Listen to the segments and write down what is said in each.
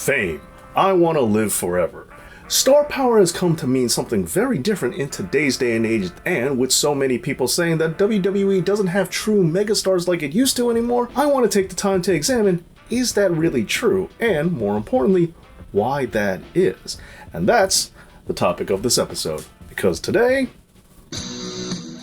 Fame. I want to live forever. Star power has come to mean something very different in today's day and age, and with so many people saying that WWE doesn't have true megastars like it used to anymore, I want to take the time to examine, is that really true? And more importantly, why that is. And that's the topic of this episode. Because today,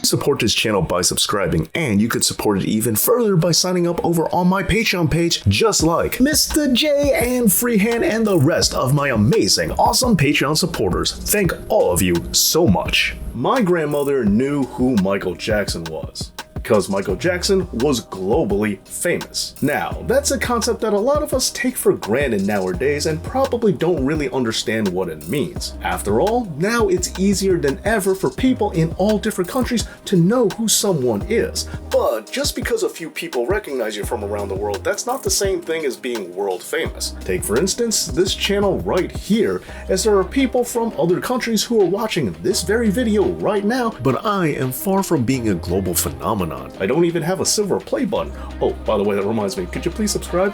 support this channel by subscribing, and you could support it even further by signing up over on my Patreon page, just like Mr. J and Freehand and the rest of my amazing, awesome Patreon supporters. Thank all of you so much. My grandmother knew who Michael Jackson was, because Michael Jackson was globally famous. Now, that's a concept that a lot of us take for granted nowadays and probably don't really understand what it means. After all, now it's easier than ever for people in all different countries to know who someone is. But just because a few people recognize you from around the world, that's not the same thing as being world famous. Take for instance this channel right here, as there are people from other countries who are watching this very video right now, but I am far from being a global phenomenon. I don't even have a silver play button. Oh, by the way, that reminds me, could you please subscribe?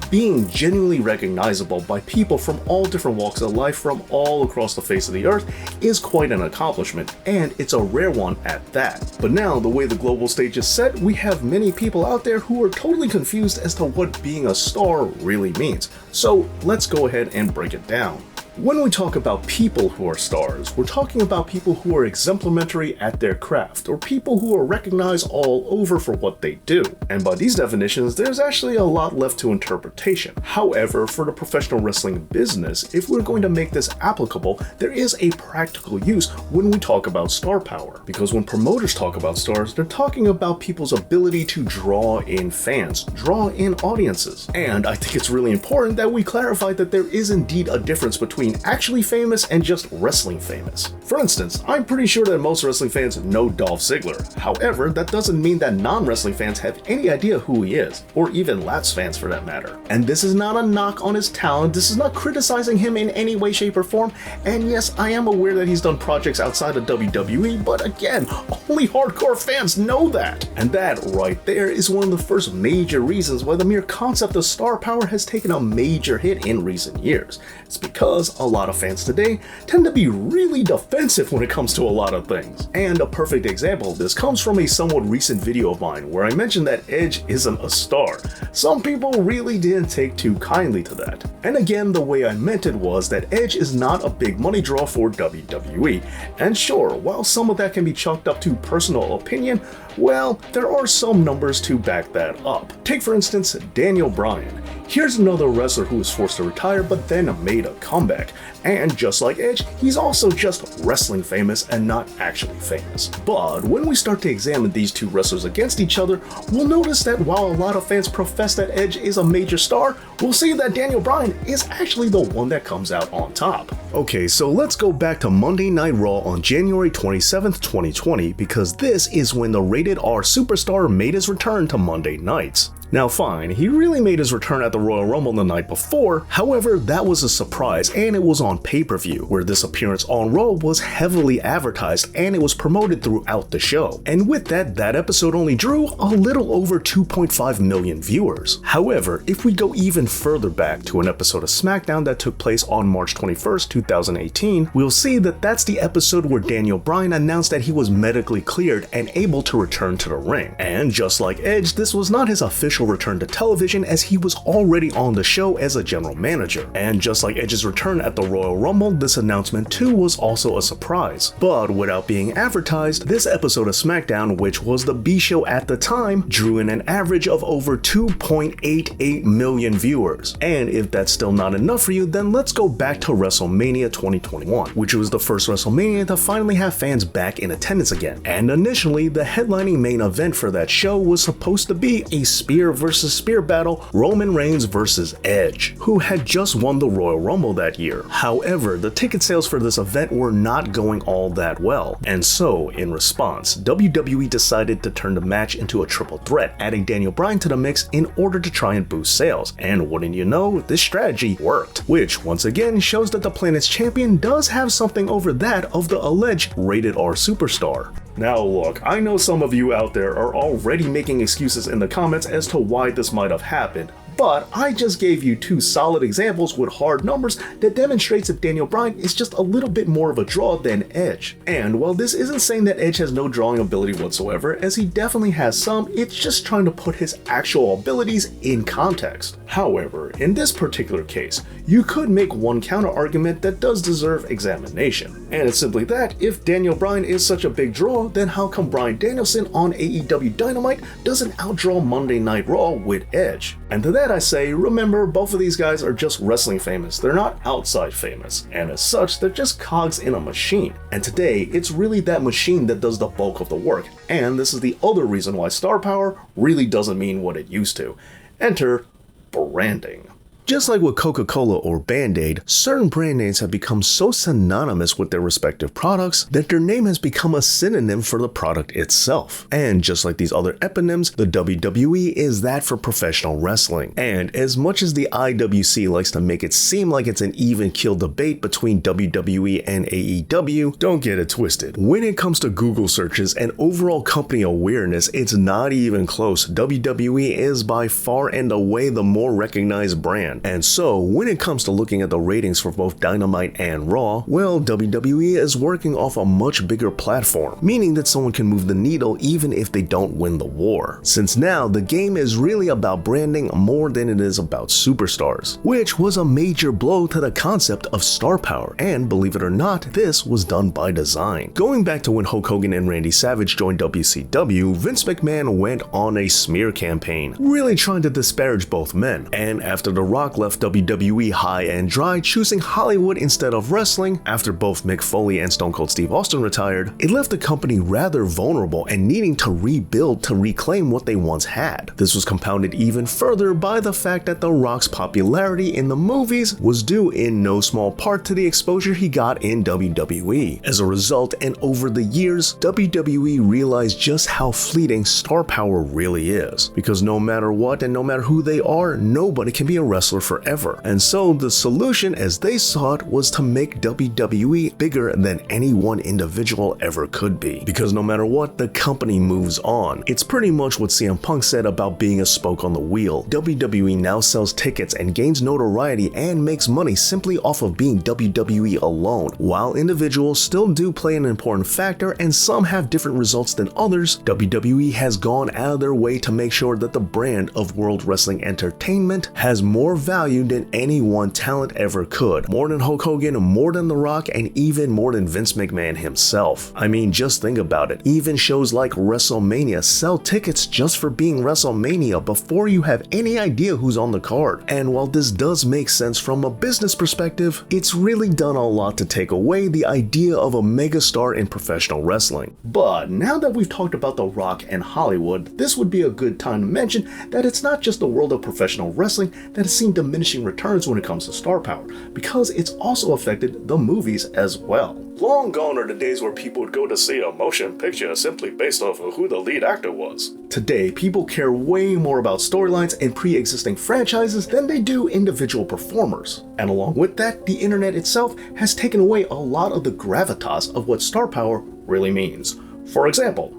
Being genuinely recognizable by people from all different walks of life from all across the face of the earth is quite an accomplishment, and it's a rare one at that. But now, the way the global stage is set, we have many people out there who are totally confused as to what being a star really means. So let's go ahead and break it down. When we talk about people who are stars, we're talking about people who are exemplary at their craft, or people who are recognized all over for what they do. And by these definitions, there's actually a lot left to interpretation. However, for the professional wrestling business, if we're going to make this applicable, there is a practical use when we talk about star power. Because when promoters talk about stars, they're talking about people's ability to draw in fans, draw in audiences. And I think it's really important that we clarify that there is indeed a difference between actually famous and just wrestling famous. For instance, I'm pretty sure that most wrestling fans know Dolph Ziggler. However, that doesn't mean that non-wrestling fans have any idea who he is, or even Lapsed fans for that matter. And this is not a knock on his talent, this is not criticizing him in any way, shape, or form, and yes, I am aware that he's done projects outside of WWE, but again, only hardcore fans know that. And that right there is one of the first major reasons why the mere concept of star power has taken a major hit in recent years. It's because a lot of fans today tend to be really defensive when it comes to a lot of things. And a perfect example of this comes from a somewhat recent video of mine where I mentioned that Edge isn't a star. Some people really didn't take too kindly to that. And again, the way I meant it was that Edge is not a big money draw for WWE. And sure, while some of that can be chalked up to personal opinion, well, there are some numbers to back that up. Take for instance, Daniel Bryan. Here's another wrestler who was forced to retire but then made a comeback. And just like Edge, he's also just wrestling famous and not actually famous. But when we start to examine these two wrestlers against each other, we'll notice that while a lot of fans profess that Edge is a major star, we'll see that Daniel Bryan is actually the one that comes out on top. Okay, so let's go back to Monday Night Raw on January 27th, 2020, because this is when the Rated R superstar made his return to Monday nights. Now fine, he really made his return at the Royal Rumble the night before, however that was a surprise and it was on pay-per-view, where this appearance on Raw was heavily advertised and it was promoted throughout the show. And with that episode only drew a little over 2.5 million viewers. However, if we go even further back to an episode of SmackDown that took place on March 21st, 2018, we'll see that that's the episode where Daniel Bryan announced that he was medically cleared and able to return to the ring. And just like Edge, this was not his official return to television as he was already on the show as a general manager. And just like Edge's return at the Royal Rumble, this announcement too was also a surprise. But without being advertised, this episode of SmackDown, which was the B show at the time, drew in an average of over 2.88 million viewers. And if that's still not enough for you, then let's go back to WrestleMania 2021, which was the first WrestleMania to finally have fans back in attendance again. And initially, the headlining main event for that show was supposed to be a spear versus spear battle, Roman Reigns versus Edge, who had just won the Royal Rumble that year. However, the ticket sales for this event were not going all that well, and so, in response, WWE decided to turn the match into a triple threat, adding Daniel Bryan to the mix in order to try and boost sales. And wouldn't you know, this strategy worked, which once again shows that the planet's champion does have something over that of the alleged Rated R superstar. Now look, I know some of you out there are already making excuses in the comments as to why this might have happened, but I just gave you two solid examples with hard numbers that demonstrates if Daniel Bryan is just a little bit more of a draw than Edge. And while this isn't saying that Edge has no drawing ability whatsoever, as he definitely has some, it's just trying to put his actual abilities in context. However, in this particular case, you could make one counter argument that does deserve examination. And it's simply that if Daniel Bryan is such a big draw, then how come Bryan Danielson on AEW Dynamite doesn't outdraw Monday Night Raw with Edge? And to that I say, remember, both of these guys are just wrestling famous, they're not outside famous, and as such, they're just cogs in a machine. And today, it's really that machine that does the bulk of the work, and this is the other reason why star power really doesn't mean what it used to. Enter branding. Just like with Coca-Cola or Band-Aid, certain brand names have become so synonymous with their respective products that their name has become a synonym for the product itself. And just like these other eponyms, the WWE is that for professional wrestling. And as much as the IWC likes to make it seem like it's an even keel debate between WWE and AEW, don't get it twisted. When it comes to Google searches and overall company awareness, it's not even close. WWE is by far and away the more recognized brand. And so, when it comes to looking at the ratings for both Dynamite and Raw, well, WWE is working off a much bigger platform, meaning that someone can move the needle even if they don't win the war. Since now, the game is really about branding more than it is about superstars, which was a major blow to the concept of star power, and believe it or not, this was done by design. Going back to when Hulk Hogan and Randy Savage joined WCW, Vince McMahon went on a smear campaign, really trying to disparage both men, and after The Rock left WWE high and dry, choosing Hollywood instead of wrestling, after both Mick Foley and Stone Cold Steve Austin retired, it left the company rather vulnerable and needing to rebuild to reclaim what they once had. This was compounded even further by the fact that The Rock's popularity in the movies was due in no small part to the exposure he got in WWE. As a result, and over the years, WWE realized just how fleeting star power really is, because no matter what and no matter who they are, nobody can be a wrestler forever. And so the solution as they saw it was to make WWE bigger than any one individual ever could be, because no matter what, the company moves on. It's pretty much what CM Punk said about being a spoke on the wheel. WWE now sells tickets and gains notoriety and makes money simply off of being WWE alone. While individuals still do play an important factor and some have different results than others, WWE has gone out of their way to make sure that the brand of World Wrestling Entertainment has more value than any one talent ever could. More than Hulk Hogan, more than The Rock, and even more than Vince McMahon himself. I mean, just think about it. Even shows like WrestleMania sell tickets just for being WrestleMania before you have any idea who's on the card. And while this does make sense from a business perspective, it's really done a lot to take away the idea of a megastar in professional wrestling. But now that we've talked about The Rock and Hollywood, this would be a good time to mention that it's not just the world of professional wrestling that has seen diminishing returns when it comes to star power, because it's also affected the movies as well. Long gone are the days where people would go to see a motion picture simply based off of who the lead actor was. Today, people care way more about storylines and pre-existing franchises than they do individual performers. And along with that, the internet itself has taken away a lot of the gravitas of what star power really means. For example,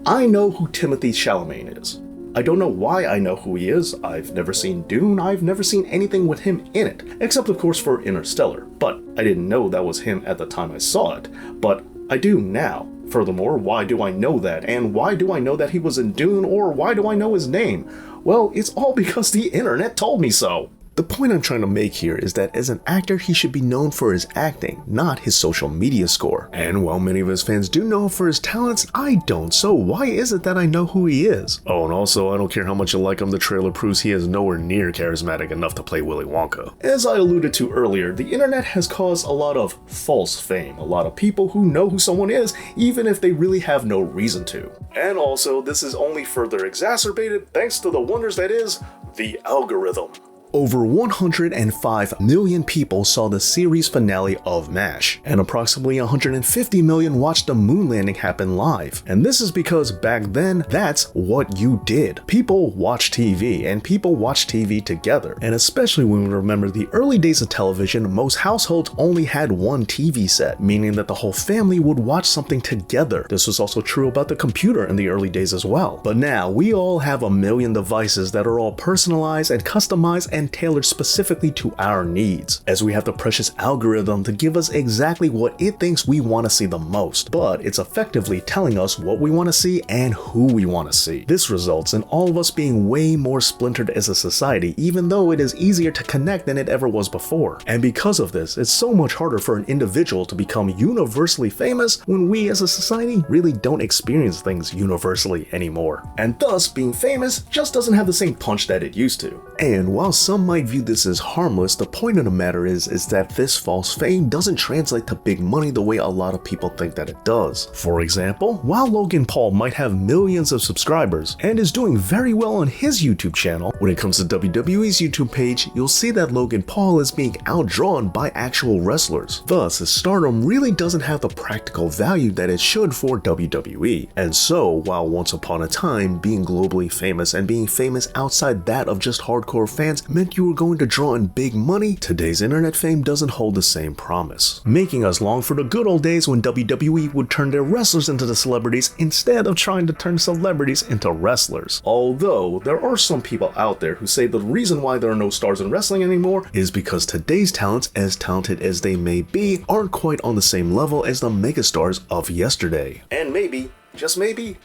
I know who Timothée Chalamet is. I don't know why I know who he is. I've never seen Dune, I've never seen anything with him in it, except of course for Interstellar, but I didn't know that was him at the time I saw it, but I do now. Furthermore, why do I know that? And why do I know that he was in Dune, or why do I know his name? Well, it's all because the internet told me so. The point I'm trying to make here is that as an actor, he should be known for his acting, not his social media score. And while many of his fans do know him for his talents, I don't, so why is it that I know who he is? Oh, and also, I don't care how much you like him, the trailer proves he is nowhere near charismatic enough to play Willy Wonka. As I alluded to earlier, the internet has caused a lot of false fame, a lot of people who know who someone is, even if they really have no reason to. And also, this is only further exacerbated thanks to the wonders that is the algorithm. Over 105 million people saw the series finale of MASH, and approximately 150 million watched the moon landing happen live. And this is because back then, that's what you did. People watched TV, and people watched TV together. And especially when we remember the early days of television, most households only had one TV set, meaning that the whole family would watch something together. This was also true about the computer in the early days as well. But now, we all have a million devices that are all personalized and customized and tailored specifically to our needs, as we have the precious algorithm to give us exactly what it thinks we want to see the most, but it's effectively telling us what we want to see and who we want to see. This results in all of us being way more splintered as a society, even though it is easier to connect than it ever was before. And because of this, it's so much harder for an individual to become universally famous when we as a society really don't experience things universally anymore. And thus, being famous just doesn't have the same punch that it used to. And while some might view this as harmless, the point of the matter is that this false fame doesn't translate to big money the way a lot of people think that it does. For example, while Logan Paul might have millions of subscribers and is doing very well on his YouTube channel, when it comes to WWE's YouTube page, you'll see that Logan Paul is being outdrawn by actual wrestlers. Thus, his stardom really doesn't have the practical value that it should for WWE. And so, while once upon a time, being globally famous and being famous outside that of just hardcore fans meant you were going to draw in big money, today's internet fame doesn't hold the same promise, making us long for the good old days when WWE would turn their wrestlers into the celebrities instead of trying to turn celebrities into wrestlers. Although, there are some people out there who say the reason why there are no stars in wrestling anymore is because today's talents, as talented as they may be, aren't quite on the same level as the megastars of yesterday. And maybe, just maybe,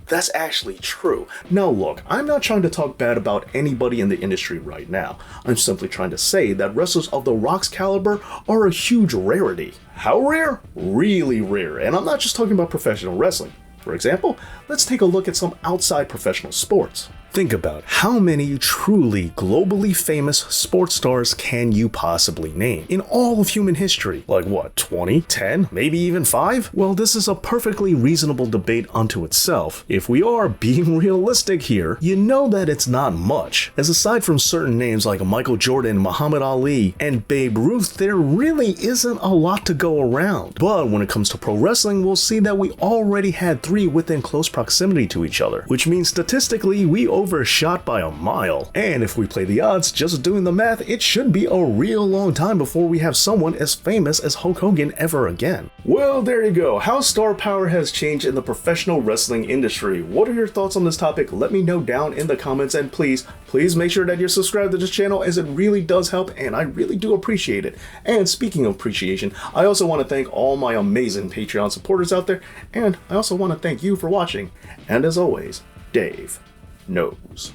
that's actually true. Now look, I'm not trying to talk bad about anybody in the industry right now. I'm simply trying to say that wrestlers of The Rock's caliber are a huge rarity. How rare? Really rare. And I'm not just talking about professional wrestling. For example, let's take a look at some outside professional sports. Think about how many truly globally famous sports stars can you possibly name in all of human history? Like what, 20, 10, maybe even 5? Well, this is a perfectly reasonable debate unto itself. If we are being realistic here, you know that it's not much, as aside from certain names like Michael Jordan, Muhammad Ali, and Babe Ruth, there really isn't a lot to go around. But when it comes to pro wrestling, we'll see that we already had 3 within close proximity to each other, which means statistically we overshot by a mile. And if we play the odds, just doing the math, it should be a real long time before we have someone as famous as Hulk Hogan ever again. Well, there you go. How star power has changed in the professional wrestling industry. What are your thoughts on this topic? Let me know down in the comments, and please make sure that you're subscribed to this channel, as it really does help and I really do appreciate it. And speaking of appreciation, I also want to thank all my amazing Patreon supporters out there, and I also want to thank you for watching. And as always, Dave knows.